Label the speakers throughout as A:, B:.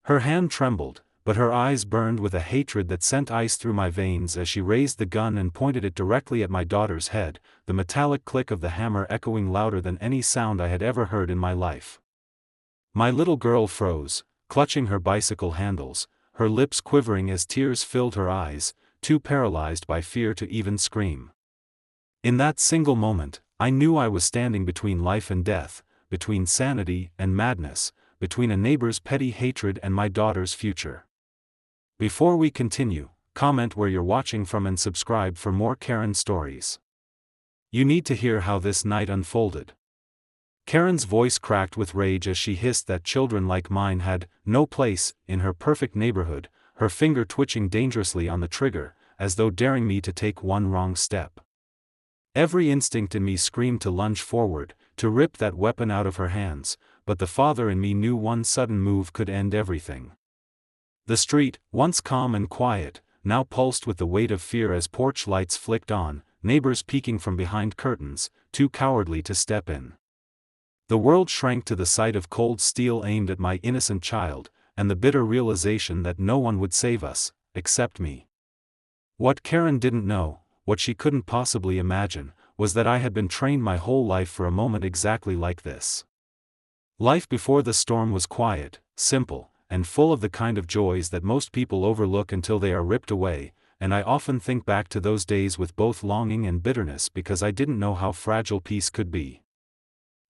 A: Her hand trembled, but her eyes burned with a hatred that sent ice through my veins as she raised the gun and pointed it directly at my daughter's head, the metallic click of the hammer echoing louder than any sound I had ever heard in my life. My little girl froze, clutching her bicycle handles, her lips quivering as tears filled her eyes, too paralyzed by fear to even scream. In that single moment, I knew I was standing between life and death, between sanity and madness, between a neighbor's petty hatred and my daughter's future. Before we continue, comment where you're watching from and subscribe for more Karen stories. You need to hear how this night unfolded. Karen's voice cracked with rage as she hissed that children like mine had no place in her perfect neighborhood, her finger twitching dangerously on the trigger, as though daring me to take one wrong step. Every instinct in me screamed to lunge forward, to rip that weapon out of her hands, but the father in me knew one sudden move could end everything. The street, once calm and quiet, now pulsed with the weight of fear as porch lights flicked on, neighbors peeking from behind curtains, too cowardly to step in. The world shrank to the sight of cold steel aimed at my innocent child, and the bitter realization that no one would save us, except me. What Karen didn't know, what she couldn't possibly imagine, was that I had been trained my whole life for a moment exactly like this. Life before the storm was quiet, simple, and full of the kind of joys that most people overlook until they are ripped away, and I often think back to those days with both longing and bitterness because I didn't know how fragile peace could be.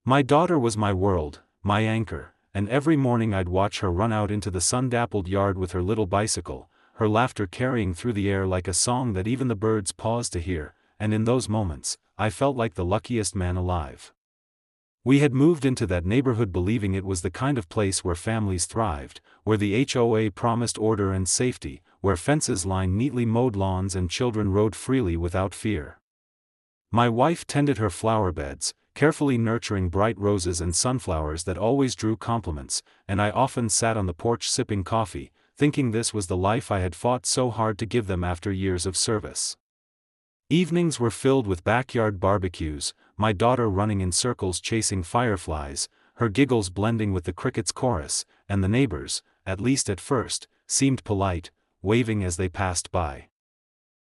A: My daughter was my world, my anchor, and every morning I'd watch her run out into the sun-dappled yard with her little bicycle, her laughter carrying through the air like a song that even the birds paused to hear, and in those moments, I felt like the luckiest man alive. We had moved into that neighborhood believing it was the kind of place where families thrived, where the HOA promised order and safety, where fences lined neatly mowed lawns and children rode freely without fear. My wife tended her flower beds, carefully nurturing bright roses and sunflowers that always drew compliments, and I often sat on the porch sipping coffee, thinking this was the life I had fought so hard to give them after years of service. Evenings were filled with backyard barbecues, my daughter running in circles chasing fireflies, her giggles blending with the crickets' chorus, and the neighbors, at least at first, seemed polite, waving as they passed by.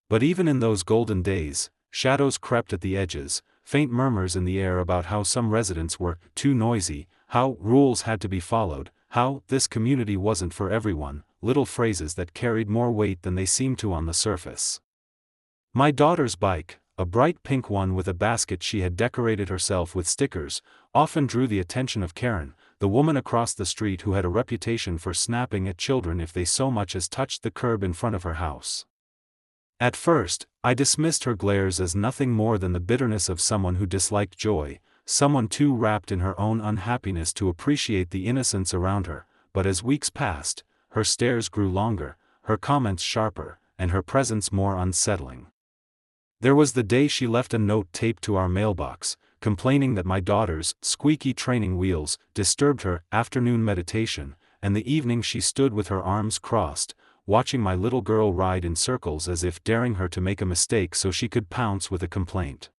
A: But even in those golden days, shadows crept at the edges, faint murmurs in the air about how some residents were too noisy, how rules had to be followed, how this community wasn't for everyone, little phrases that carried more weight than they seemed to on the surface. My daughter's bike, a bright pink one with a basket she had decorated herself with stickers, often drew the attention of Karen, the woman across the street who had a reputation for snapping at children if they so much as touched the curb in front of her house. At first, I dismissed her glares as nothing more than the bitterness of someone who disliked joy, someone too wrapped in her own unhappiness to appreciate the innocence around her, but as weeks passed, her stares grew longer, her comments sharper, and her presence more unsettling. There was the day she left a note taped to our mailbox, complaining that my daughter's squeaky training wheels disturbed her afternoon meditation, and the evening she stood with her arms crossed, watching my little girl ride in circles as if daring her to make a mistake so she could pounce with a complaint.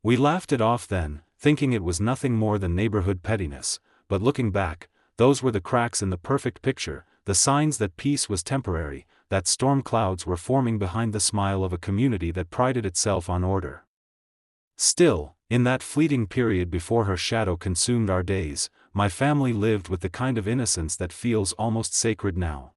A: We laughed it off then, thinking it was nothing more than neighborhood pettiness, but looking back, those were the cracks in the perfect picture, the signs that peace was temporary, that storm clouds were forming behind the smile of a community that prided itself on order. Still, in that fleeting period before her shadow consumed our days, my family lived with the kind of innocence that feels almost sacred now.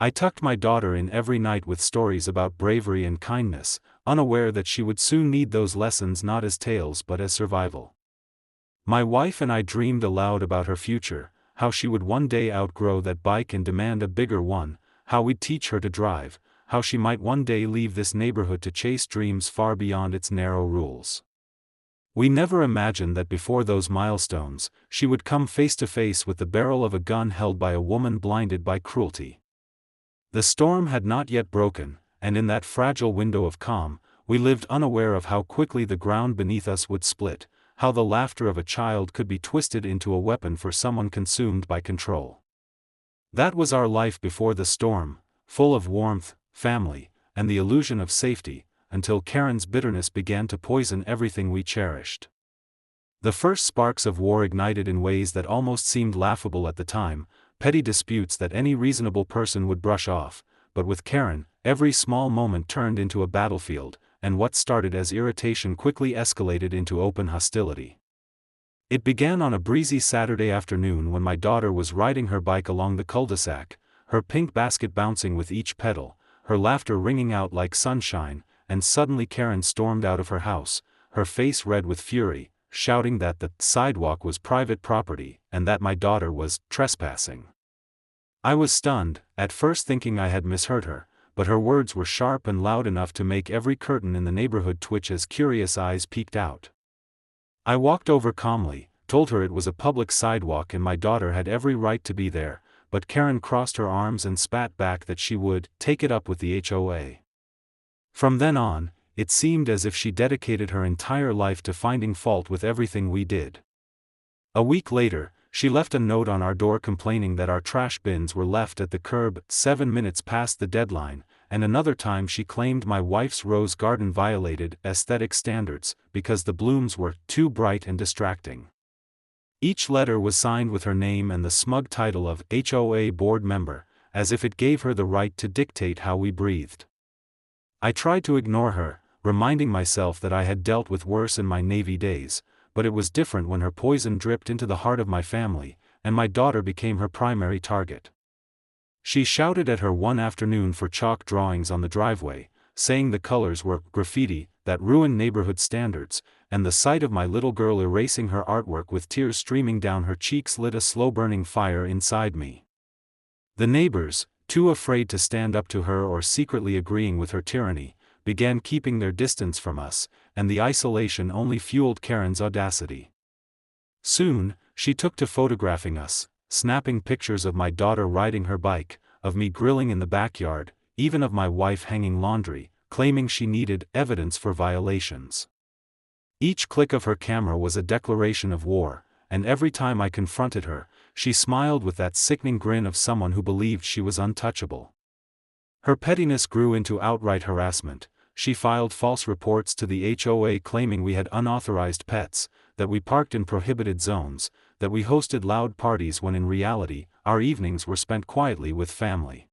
A: I tucked my daughter in every night with stories about bravery and kindness, unaware that she would soon need those lessons not as tales but as survival. My wife and I dreamed aloud about her future, how she would one day outgrow that bike and demand a bigger one, how we'd teach her to drive, how she might one day leave this neighborhood to chase dreams far beyond its narrow rules. We never imagined that before those milestones, she would come face to face with the barrel of a gun held by a woman blinded by cruelty. The storm had not yet broken, and in that fragile window of calm, we lived unaware of how quickly the ground beneath us would split, how the laughter of a child could be twisted into a weapon for someone consumed by control. That was our life before the storm, full of warmth, family, and the illusion of safety, until Karen's bitterness began to poison everything we cherished. The first sparks of war ignited in ways that almost seemed laughable at the time, petty disputes that any reasonable person would brush off, but with Karen, every small moment turned into a battlefield, and what started as irritation quickly escalated into open hostility. It began on a breezy Saturday afternoon when my daughter was riding her bike along the cul-de-sac, her pink basket bouncing with each pedal, her laughter ringing out like sunshine, and suddenly Karen stormed out of her house, her face red with fury, shouting that the sidewalk was private property and that my daughter was trespassing. I was stunned, at first thinking I had misheard her, but her words were sharp and loud enough to make every curtain in the neighborhood twitch as curious eyes peeked out. I walked over calmly, told her it was a public sidewalk and my daughter had every right to be there, but Karen crossed her arms and spat back that she would take it up with the HOA. From then on, it seemed as if she dedicated her entire life to finding fault with everything we did. A week later, she left a note on our door complaining that our trash bins were left at the curb 7 minutes past the deadline, and another time she claimed my wife's rose garden violated aesthetic standards because the blooms were too bright and distracting. Each letter was signed with her name and the smug title of HOA board member, as if it gave her the right to dictate how we breathed. I tried to ignore her, reminding myself that I had dealt with worse in my Navy days, but it was different when her poison dripped into the heart of my family, and my daughter became her primary target. She shouted at her one afternoon for chalk drawings on the driveway, saying the colors were graffiti that ruined neighborhood standards, and the sight of my little girl erasing her artwork with tears streaming down her cheeks lit a slow-burning fire inside me. The neighbors, too afraid to stand up to her or secretly agreeing with her tyranny, began keeping their distance from us, and the isolation only fueled Karen's audacity. Soon, she took to photographing us, snapping pictures of my daughter riding her bike, of me grilling in the backyard, even of my wife hanging laundry, claiming she needed evidence for violations. Each click of her camera was a declaration of war, and every time I confronted her, she smiled with that sickening grin of someone who believed she was untouchable. Her pettiness grew into outright harassment. She filed false reports to the HOA claiming we had unauthorized pets, that we parked in prohibited zones, that we hosted loud parties when in reality, our evenings were spent quietly with family.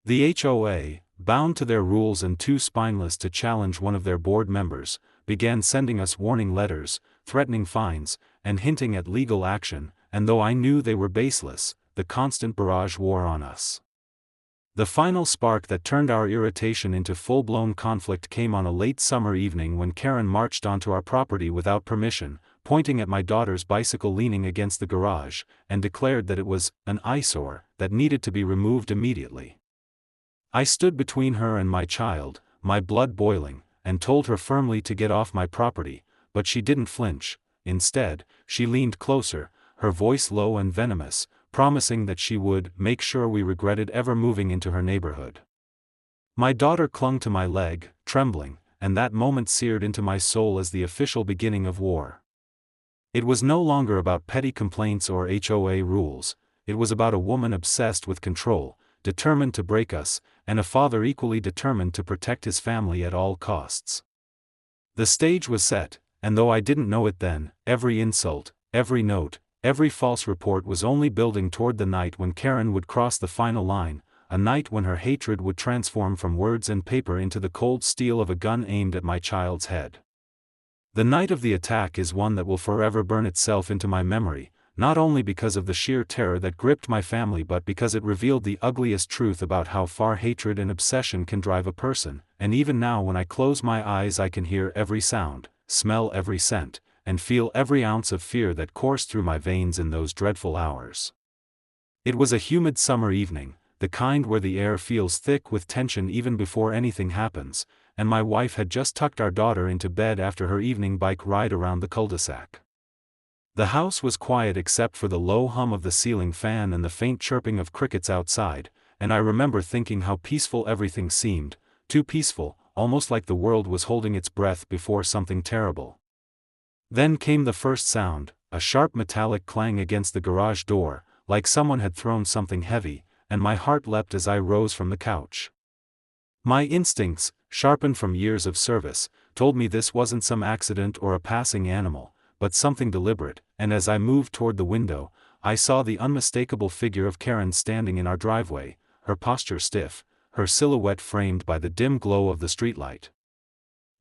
A: The HOA, bound to their rules and too spineless to challenge one of their board members, began sending us warning letters, threatening fines, and hinting at legal action, and though I knew they were baseless, the constant barrage wore on us. The final spark that turned our irritation into full-blown conflict came on a late summer evening when Karen marched onto our property without permission, pointing at my daughter's bicycle leaning against the garage, and declared that it was an eyesore that needed to be removed immediately. I stood between her and my child, my blood boiling, and told her firmly to get off my property, but she didn't flinch. Instead, she leaned closer, her voice low and venomous, promising that she would make sure we regretted ever moving into her neighborhood. My daughter clung to my leg, trembling, and that moment seared into my soul as the official beginning of war. It was no longer about petty complaints or HOA rules, it was about a woman obsessed with control, determined to break us, and a father equally determined to protect his family at all costs. The stage was set, and though I didn't know it then, every insult, every note, every false report was only building toward the night when Karen would cross the final line, a night when her hatred would transform from words and paper into the cold steel of a gun aimed at my child's head. The night of the attack is one that will forever burn itself into my memory, not only because of the sheer terror that gripped my family but because it revealed the ugliest truth about how far hatred and obsession can drive a person, and even now when I close my eyes I can hear every sound, smell every scent, and feel every ounce of fear that coursed through my veins in those dreadful hours. It was a humid summer evening, the kind where the air feels thick with tension even before anything happens, and my wife had just tucked our daughter into bed after her evening bike ride around the cul-de-sac. The house was quiet except for the low hum of the ceiling fan and the faint chirping of crickets outside, and I remember thinking how peaceful everything seemed, too peaceful, almost like the world was holding its breath before something terrible. Then came the first sound, a sharp metallic clang against the garage door, like someone had thrown something heavy, and my heart leapt as I rose from the couch. My instincts, sharpened from years of service, told me this wasn't some accident or a passing animal, but something deliberate, and as I moved toward the window, I saw the unmistakable figure of Karen standing in our driveway, her posture stiff, her silhouette framed by the dim glow of the streetlight.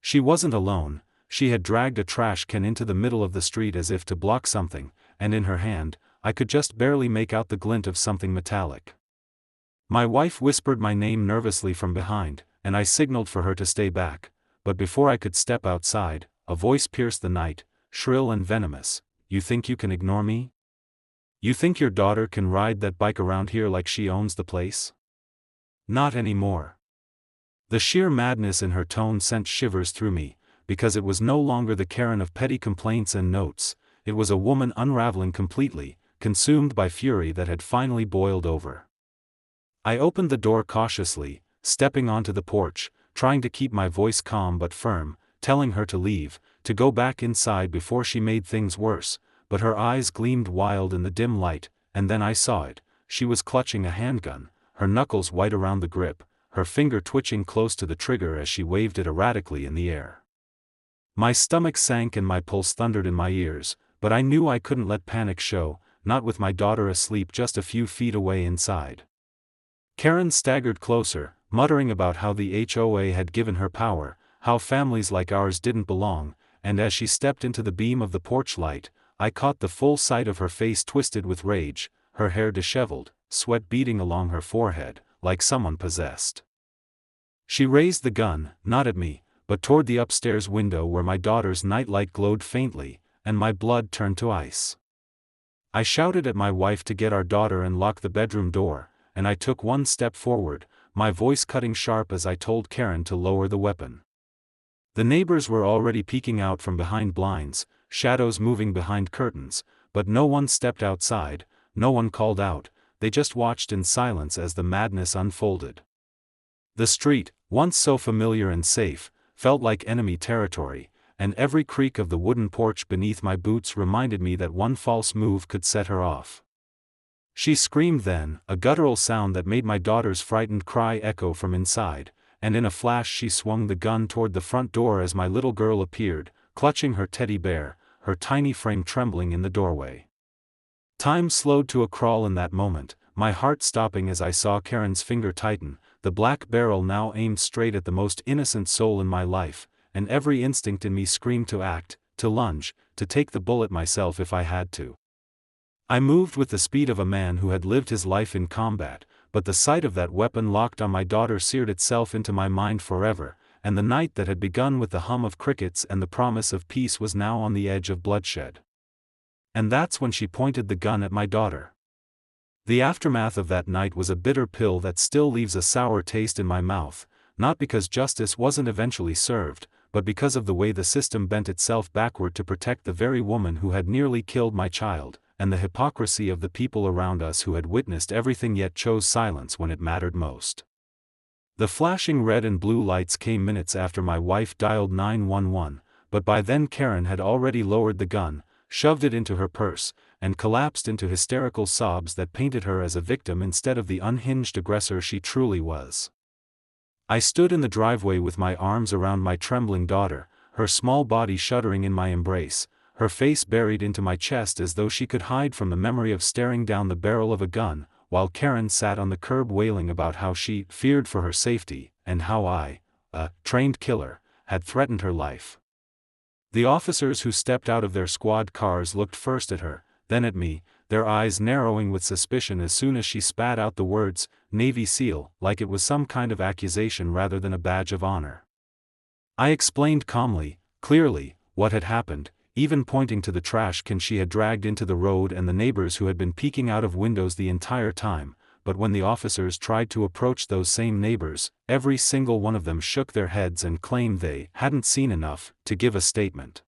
A: She wasn't alone. She had dragged a trash can into the middle of the street as if to block something, and in her hand, I could just barely make out the glint of something metallic. My wife whispered my name nervously from behind, and I signaled for her to stay back, but before I could step outside, a voice pierced the night, shrill and venomous. "You think you can ignore me? You think your daughter can ride that bike around here like she owns the place? Not anymore." The sheer madness in her tone sent shivers through me, because it was no longer the Karen of petty complaints and notes. It was a woman unraveling completely, consumed by fury that had finally boiled over. I opened the door cautiously, stepping onto the porch, trying to keep my voice calm but firm, telling her to leave, to go back inside before she made things worse, but her eyes gleamed wild in the dim light, and then I saw it. She was clutching a handgun, her knuckles white around the grip, her finger twitching close to the trigger as she waved it erratically in the air. My stomach sank and my pulse thundered in my ears, but I knew I couldn't let panic show, not with my daughter asleep just a few feet away inside. Karen staggered closer, muttering about how the HOA had given her power, how families like ours didn't belong, and as she stepped into the beam of the porch light, I caught the full sight of her face twisted with rage, her hair disheveled, sweat beading along her forehead, like someone possessed. She raised the gun, not at me, but toward the upstairs window where my daughter's nightlight glowed faintly, and my blood turned to ice. I shouted at my wife to get our daughter and lock the bedroom door, and I took one step forward, my voice cutting sharp as I told Karen to lower the weapon. The neighbors were already peeking out from behind blinds, shadows moving behind curtains, but no one stepped outside, no one called out, they just watched in silence as the madness unfolded. The street, once so familiar and safe, felt like enemy territory, and every creak of the wooden porch beneath my boots reminded me that one false move could set her off. She screamed then, a guttural sound that made my daughter's frightened cry echo from inside, and in a flash she swung the gun toward the front door as my little girl appeared, clutching her teddy bear, her tiny frame trembling in the doorway. Time slowed to a crawl in that moment, my heart stopping as I saw Karen's finger tighten, the black barrel now aimed straight at the most innocent soul in my life, and every instinct in me screamed to act, to lunge, to take the bullet myself if I had to. I moved with the speed of a man who had lived his life in combat, but the sight of that weapon locked on my daughter seared itself into my mind forever, and the night that had begun with the hum of crickets and the promise of peace was now on the edge of bloodshed. And that's when she pointed the gun at my daughter. The aftermath of that night was a bitter pill that still leaves a sour taste in my mouth, not because justice wasn't eventually served, but because of the way the system bent itself backward to protect the very woman who had nearly killed my child, and the hypocrisy of the people around us who had witnessed everything yet chose silence when it mattered most. The flashing red and blue lights came minutes after my wife dialed 911, but by then Karen had already lowered the gun, shoved it into her purse, and collapsed into hysterical sobs that painted her as a victim instead of the unhinged aggressor she truly was. I stood in the driveway with my arms around my trembling daughter, her small body shuddering in my embrace, her face buried into my chest as though she could hide from the memory of staring down the barrel of a gun, while Karen sat on the curb wailing about how she feared for her safety, and how I, a trained killer, had threatened her life. The officers who stepped out of their squad cars looked first at her, then at me, their eyes narrowing with suspicion as soon as she spat out the words, Navy SEAL, like it was some kind of accusation rather than a badge of honor. I explained calmly, clearly, what had happened, even pointing to the trash can she had dragged into the road and the neighbors who had been peeking out of windows the entire time, but when the officers tried to approach those same neighbors, every single one of them shook their heads and claimed they hadn't seen enough to give a statement.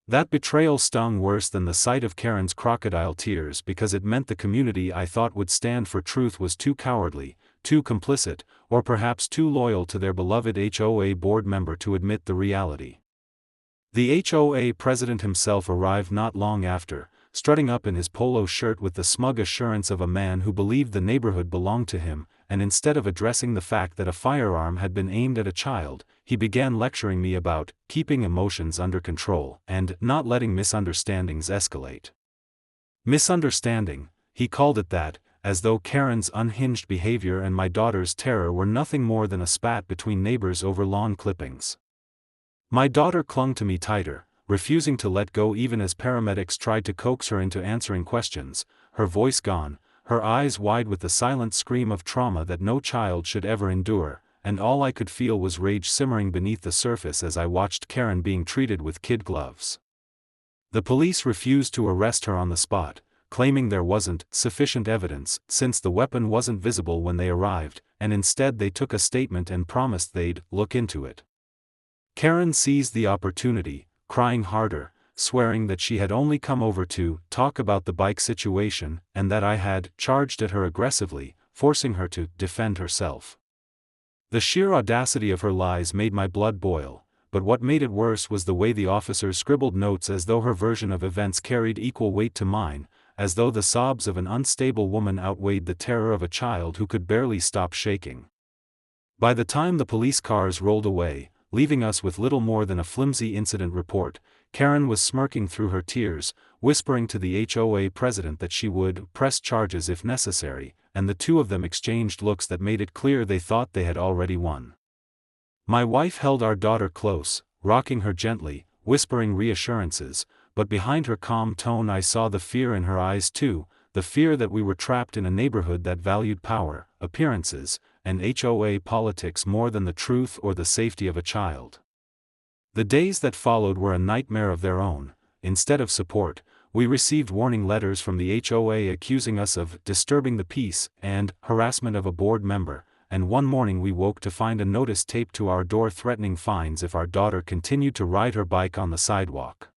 A: That betrayal stung worse than the sight of Karen's crocodile tears because it meant the community I thought would stand for truth was too cowardly, too complicit, or perhaps too loyal to their beloved HOA board member to admit the reality. The HOA president himself arrived not long after, strutting up in his polo shirt with the smug assurance of a man who believed the neighborhood belonged to him, and instead of addressing the fact that a firearm had been aimed at a child, he began lecturing me about keeping emotions under control and not letting misunderstandings escalate. Misunderstanding, he called it that, as though Karen's unhinged behavior and my daughter's terror were nothing more than a spat between neighbors over lawn clippings. My daughter clung to me tighter, refusing to let go even as paramedics tried to coax her into answering questions, her voice gone, her eyes wide with the silent scream of trauma that no child should ever endure, and all I could feel was rage simmering beneath the surface as I watched Karen being treated with kid gloves. The police refused to arrest her on the spot, claiming there wasn't sufficient evidence since the weapon wasn't visible when they arrived, and instead they took a statement and promised they'd look into it. Karen seized the opportunity, crying harder, swearing that she had only come over to talk about the bike situation and that I had charged at her aggressively, forcing her to defend herself. The sheer audacity of her lies made my blood boil, but what made it worse was the way the officers scribbled notes as though her version of events carried equal weight to mine, as though the sobs of an unstable woman outweighed the terror of a child who could barely stop shaking. By the time the police cars rolled away, leaving us with little more than a flimsy incident report, Karen was smirking through her tears, whispering to the HOA president that she would press charges if necessary, and the two of them exchanged looks that made it clear they thought they had already won. My wife held our daughter close, rocking her gently, whispering reassurances, but behind her calm tone I saw the fear in her eyes too, the fear that we were trapped in a neighborhood that valued power, appearances, and HOA politics more than the truth or the safety of a child. The days that followed were a nightmare of their own. Instead of support, we received warning letters from the HOA accusing us of disturbing the peace and harassment of a board member, and one morning we woke to find a notice taped to our door threatening fines if our daughter continued to ride her bike on the sidewalk.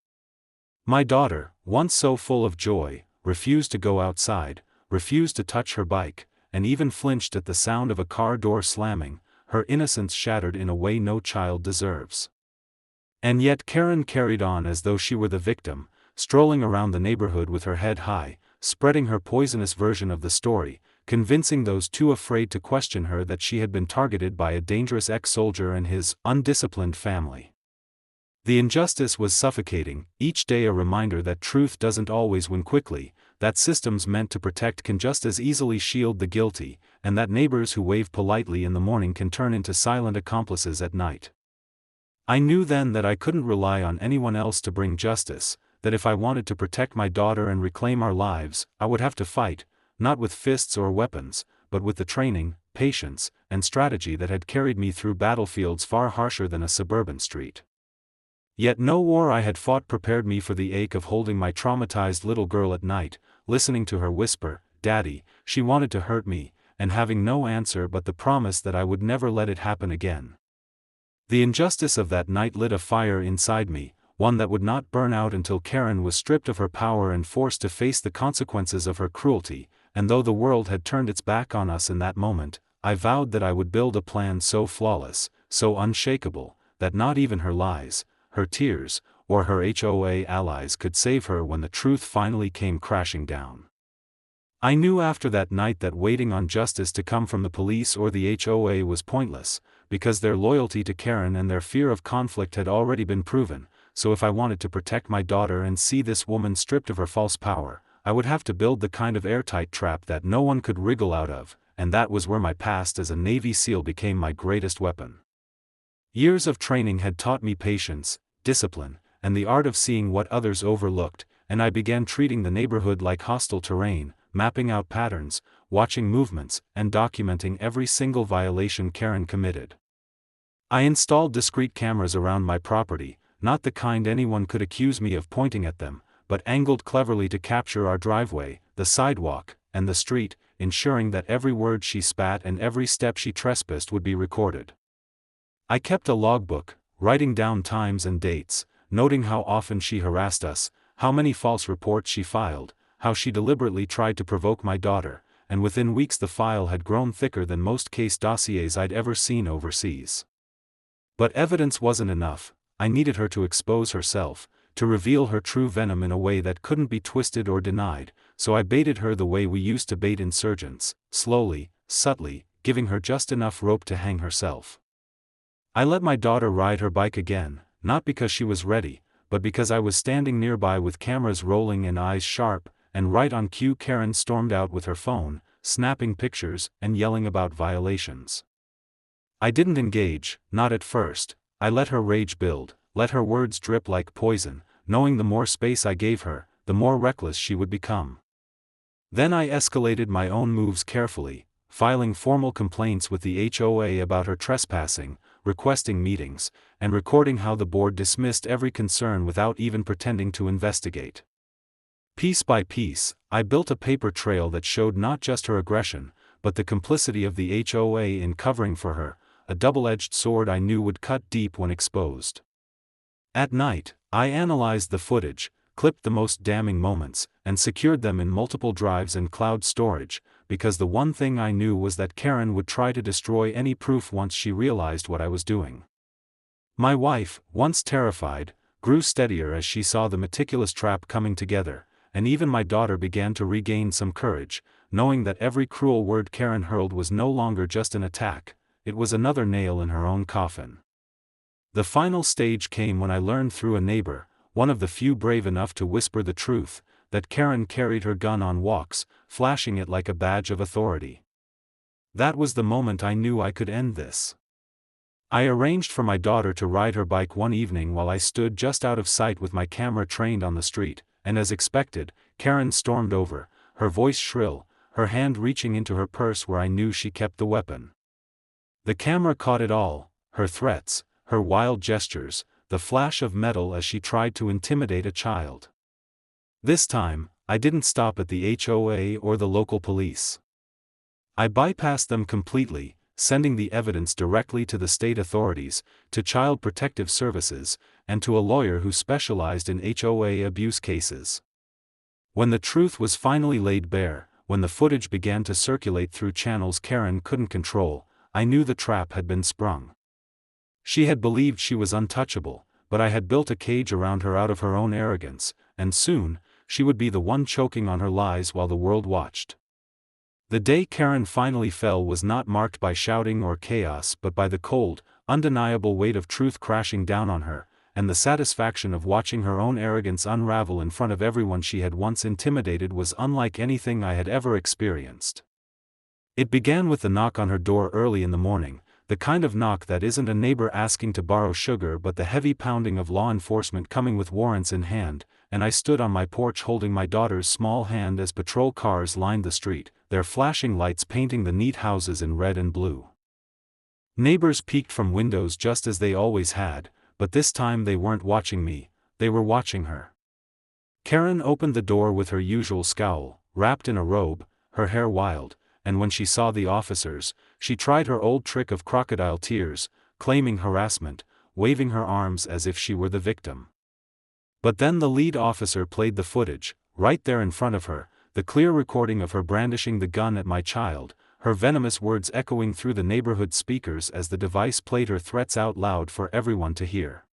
A: My daughter, once so full of joy, refused to go outside, refused to touch her bike, and even flinched at the sound of a car door slamming, her innocence shattered in a way no child deserves. And yet Karen carried on as though she were the victim, strolling around the neighborhood with her head high, spreading her poisonous version of the story, convincing those too afraid to question her that she had been targeted by a dangerous ex-soldier and his undisciplined family. The injustice was suffocating, each day a reminder that truth doesn't always win quickly, that systems meant to protect can just as easily shield the guilty, and that neighbors who wave politely in the morning can turn into silent accomplices at night. I knew then that I couldn't rely on anyone else to bring justice, that if I wanted to protect my daughter and reclaim our lives, I would have to fight, not with fists or weapons, but with the training, patience, and strategy that had carried me through battlefields far harsher than a suburban street. Yet no war I had fought prepared me for the ache of holding my traumatized little girl at night, listening to her whisper, "Daddy, she wanted to hurt me," and having no answer but the promise that I would never let it happen again. The injustice of that night lit a fire inside me, one that would not burn out until Karen was stripped of her power and forced to face the consequences of her cruelty, and though the world had turned its back on us in that moment, I vowed that I would build a plan so flawless, so unshakable, that not even her lies, her tears, or her HOA allies could save her when the truth finally came crashing down. I knew after that night that waiting on justice to come from the police or the HOA was pointless, because their loyalty to Karen and their fear of conflict had already been proven, so if I wanted to protect my daughter and see this woman stripped of her false power, I would have to build the kind of airtight trap that no one could wriggle out of, and that was where my past as a Navy SEAL became my greatest weapon. Years of training had taught me patience, discipline, and the art of seeing what others overlooked, and I began treating the neighborhood like hostile terrain, mapping out patterns, watching movements, and documenting every single violation Karen committed. I installed discreet cameras around my property, not the kind anyone could accuse me of pointing at them, but angled cleverly to capture our driveway, the sidewalk, and the street, ensuring that every word she spat and every step she trespassed would be recorded. I kept a logbook, writing down times and dates, noting how often she harassed us, how many false reports she filed, how she deliberately tried to provoke my daughter, and within weeks the file had grown thicker than most case dossiers I'd ever seen overseas. But evidence wasn't enough. I needed her to expose herself, to reveal her true venom in a way that couldn't be twisted or denied, so I baited her the way we used to bait insurgents, slowly, subtly, giving her just enough rope to hang herself. I let my daughter ride her bike again, not because she was ready, but because I was standing nearby with cameras rolling and eyes sharp, and right on cue Karen stormed out with her phone, snapping pictures and yelling about violations. I didn't engage, not at first. I let her rage build, let her words drip like poison, knowing the more space I gave her, the more reckless she would become. Then I escalated my own moves carefully, filing formal complaints with the HOA about her trespassing, requesting meetings, and recording how the board dismissed every concern without even pretending to investigate. Piece by piece, I built a paper trail that showed not just her aggression, but the complicity of the HOA in covering for her, a double-edged sword I knew would cut deep when exposed. At night, I analyzed the footage, clipped the most damning moments, and secured them in multiple drives and cloud storage, because the one thing I knew was that Karen would try to destroy any proof once she realized what I was doing. My wife, once terrified, grew steadier as she saw the meticulous trap coming together, and even my daughter began to regain some courage, knowing that every cruel word Karen hurled was no longer just an attack, it was another nail in her own coffin. The final stage came when I learned through a neighbor, one of the few brave enough to whisper the truth, that Karen carried her gun on walks, flashing it like a badge of authority. That was the moment I knew I could end this. I arranged for my daughter to ride her bike one evening while I stood just out of sight with my camera trained on the street, and as expected, Karen stormed over, her voice shrill, her hand reaching into her purse where I knew she kept the weapon. The camera caught it all, her threats, her wild gestures, the flash of metal as she tried to intimidate a child. This time, I didn't stop at the HOA or the local police. I bypassed them completely, sending the evidence directly to the state authorities, to Child Protective Services, and to a lawyer who specialized in HOA abuse cases. When the truth was finally laid bare, when the footage began to circulate through channels Karen couldn't control, I knew the trap had been sprung. She had believed she was untouchable, but I had built a cage around her out of her own arrogance, and soon, she would be the one choking on her lies while the world watched. The day Karen finally fell was not marked by shouting or chaos but by the cold, undeniable weight of truth crashing down on her, and the satisfaction of watching her own arrogance unravel in front of everyone she had once intimidated was unlike anything I had ever experienced. It began with the knock on her door early in the morning, the kind of knock that isn't a neighbor asking to borrow sugar but the heavy pounding of law enforcement coming with warrants in hand, and I stood on my porch holding my daughter's small hand as patrol cars lined the street, their flashing lights painting the neat houses in red and blue. Neighbors peeked from windows just as they always had, but this time they weren't watching me, they were watching her. Karen opened the door with her usual scowl, wrapped in a robe, her hair wild, and when she saw the officers, she tried her old trick of crocodile tears, claiming harassment, waving her arms as if she were the victim. But then the lead officer played the footage, right there in front of her, the clear recording of her brandishing the gun at my child, her venomous words echoing through the neighborhood speakers as the device played her threats out loud for everyone to hear.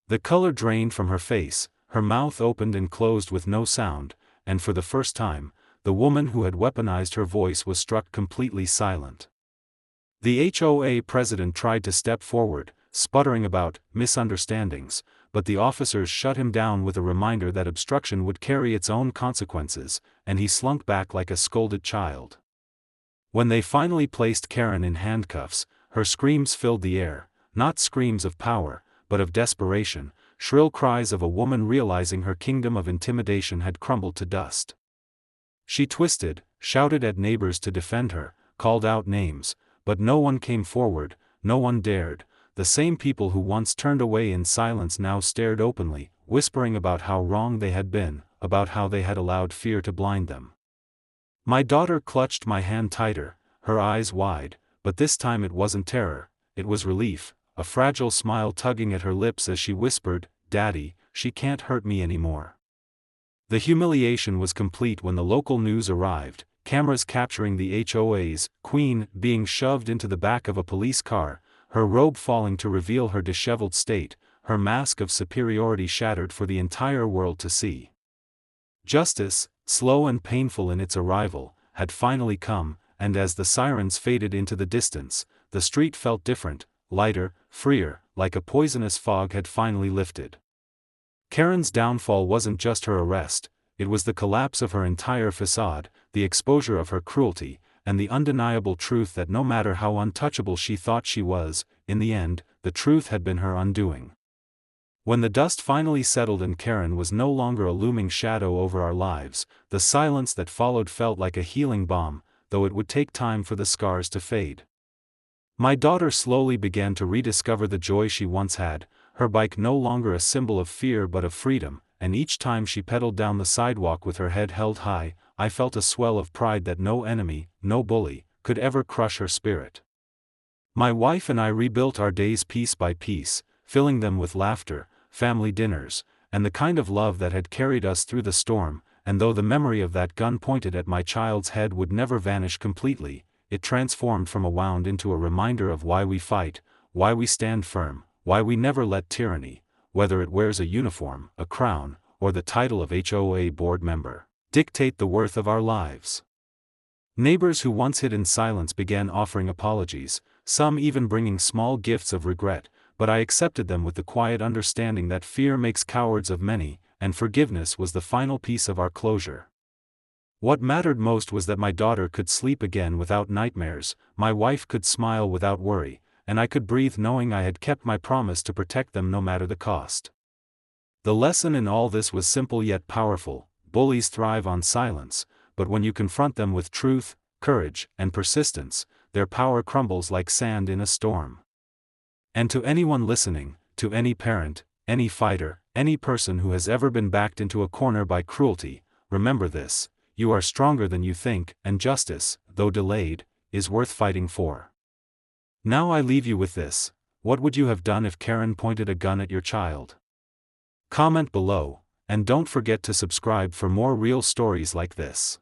A: The color drained from her face, her mouth opened and closed with no sound, and for the first time, the woman who had weaponized her voice was struck completely silent. The HOA president tried to step forward, sputtering about misunderstandings, but the officers shut him down with a reminder that obstruction would carry its own consequences, and he slunk back like a scolded child. When they finally placed Karen in handcuffs, her screams filled the air, not screams of power, but of desperation, shrill cries of a woman realizing her kingdom of intimidation had crumbled to dust. She twisted, shouted at neighbors to defend her, called out names, but no one came forward, no one dared. The same people who once turned away in silence now stared openly, whispering about how wrong they had been, about how they had allowed fear to blind them. My daughter clutched my hand tighter, her eyes wide, but this time it wasn't terror, it was relief, a fragile smile tugging at her lips as she whispered, "Daddy, she can't hurt me anymore." The humiliation was complete when the local news arrived, cameras capturing the HOA's queen being shoved into the back of a police car, her robe falling to reveal her disheveled state, her mask of superiority shattered for the entire world to see. Justice, slow and painful in its arrival, had finally come, and as the sirens faded into the distance, the street felt different, lighter, freer, like a poisonous fog had finally lifted. Karen's downfall wasn't just her arrest, it was the collapse of her entire facade, the exposure of her cruelty, and the undeniable truth that no matter how untouchable she thought she was, in the end, the truth had been her undoing. When the dust finally settled and Karen was no longer a looming shadow over our lives, the silence that followed felt like a healing balm, though it would take time for the scars to fade. My daughter slowly began to rediscover the joy she once had, her bike no longer a symbol of fear but of freedom, and each time she pedaled down the sidewalk with her head held high, I felt a swell of pride that no enemy, no bully, could ever crush her spirit. My wife and I rebuilt our days piece by piece, filling them with laughter, family dinners, and the kind of love that had carried us through the storm, and though the memory of that gun pointed at my child's head would never vanish completely, it transformed from a wound into a reminder of why we fight, why we stand firm, why we never let tyranny, whether it wears a uniform, a crown, or the title of HOA board member, dictate the worth of our lives. Neighbors who once hid in silence began offering apologies, some even bringing small gifts of regret, but I accepted them with the quiet understanding that fear makes cowards of many, and forgiveness was the final piece of our closure. What mattered most was that my daughter could sleep again without nightmares, my wife could smile without worry, and I could breathe knowing I had kept my promise to protect them no matter the cost. The lesson in all this was simple yet powerful: bullies thrive on silence, but when you confront them with truth, courage, and persistence, their power crumbles like sand in a storm. And to anyone listening, to any parent, any fighter, any person who has ever been backed into a corner by cruelty, remember this: you are stronger than you think, and justice, though delayed, is worth fighting for. Now I leave you with this: what would you have done if Karen pointed a gun at your child? Comment below, and don't forget to subscribe for more real stories like this.